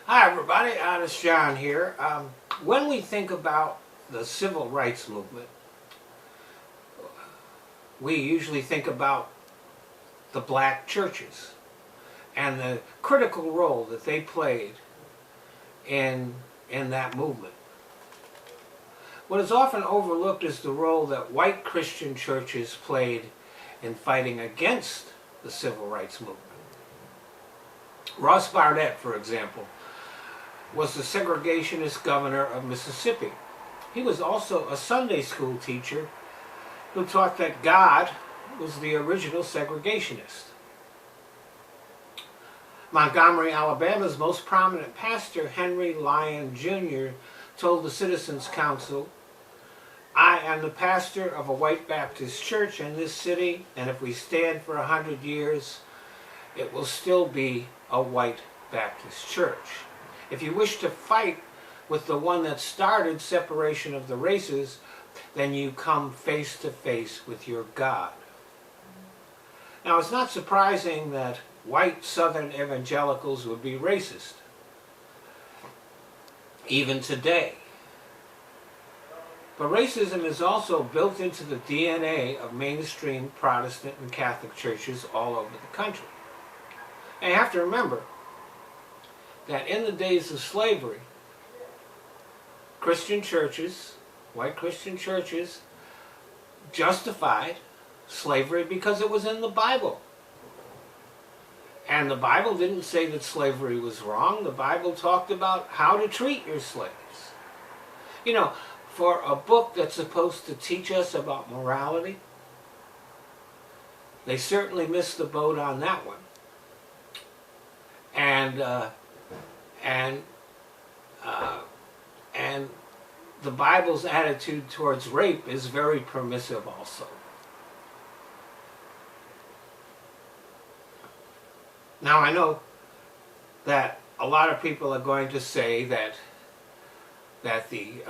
Hi everybody, this is John here. When we think about the civil rights movement, we usually think about the black churches and the critical role that they played in that movement. What is often overlooked is the role that white Christian churches played in fighting against the civil rights movement. Ross Barnett, for example, was the segregationist governor of Mississippi. He was also a Sunday school teacher who taught that God was the original segregationist. Montgomery, Alabama's most prominent pastor, Henry Lyon Jr., told the Citizens Council, "I am the pastor of a white Baptist church in this city, and if we stand for 100 years, it will still be a white Baptist church. If you wish to fight with the one that started separation of the races, then you come face to face with your God." Now, it's not surprising that white Southern evangelicals would be racist, even today. But racism is also built into the DNA of mainstream Protestant and Catholic churches all over the country. And you have to remember that in the days of slavery, Christian churches, white Christian churches, justified slavery because it was in the Bible. And the Bible didn't say that slavery was wrong. The Bible talked about how to treat your slaves. You know, for a book that's supposed to teach us about morality, they certainly missed the boat on that one. And the Bible's attitude towards rape is very permissive also. Now, I know that a lot of people are going to say that the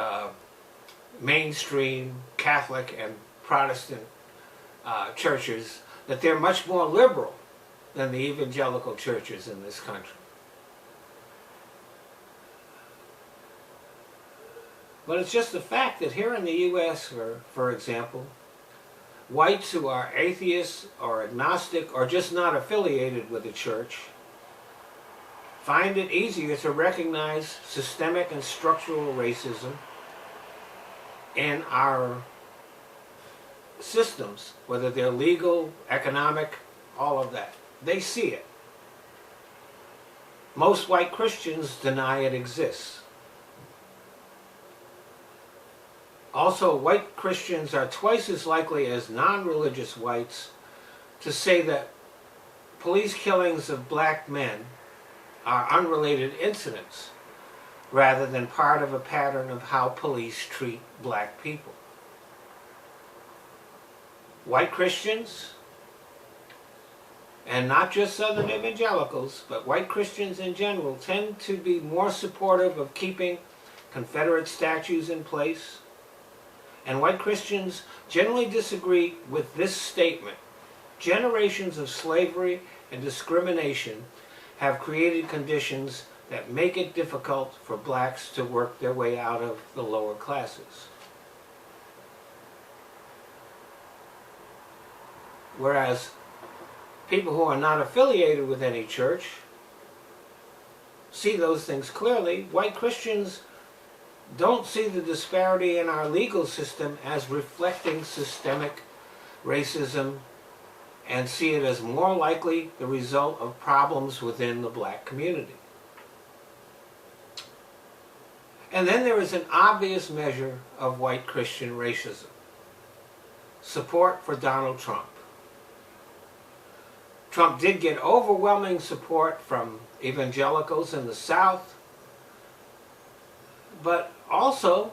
mainstream Catholic and Protestant churches, that they're much more liberal than the evangelical churches in this country. But it's just the fact that here in the U.S., for example, whites who are atheists or agnostic or just not affiliated with the church find it easier to recognize systemic and structural racism in our systems, whether they're legal, economic, all of that. They see it. Most white Christians deny it exists. Also, white Christians are twice as likely as non-religious whites to say that police killings of black men are unrelated incidents rather than part of a pattern of how police treat black people. White Christians, and not just Southern evangelicals, but white Christians in general, tend to be more supportive of keeping Confederate statues in place. And white Christians generally disagree with this statement: generations of slavery and discrimination have created conditions that make it difficult for blacks to work their way out of the lower classes. Whereas people who are not affiliated with any church see those things clearly. White Christians don't see the disparity in our legal system as reflecting systemic racism and see it as more likely the result of problems within the black community. And then there is an obvious measure of white Christian racism: support for Donald Trump. Trump did get overwhelming support from evangelicals in the South, but also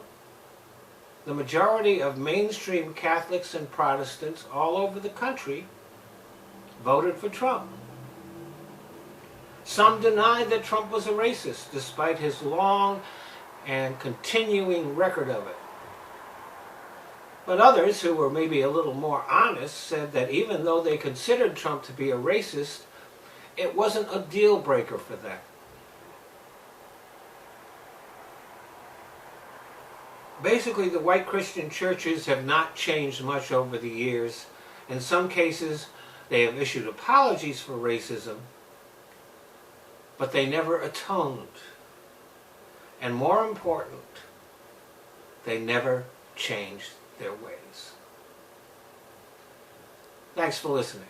the majority of mainstream Catholics and Protestants all over the country voted for Trump. Some denied that Trump was a racist, despite his long and continuing record of it. But others, who were maybe a little more honest, said that even though they considered Trump to be a racist, it wasn't a deal breaker for them. Basically, the white Christian churches have not changed much over the years. In some cases, they have issued apologies for racism, but they never atoned. And more important, they never changed their ways. Thanks for listening.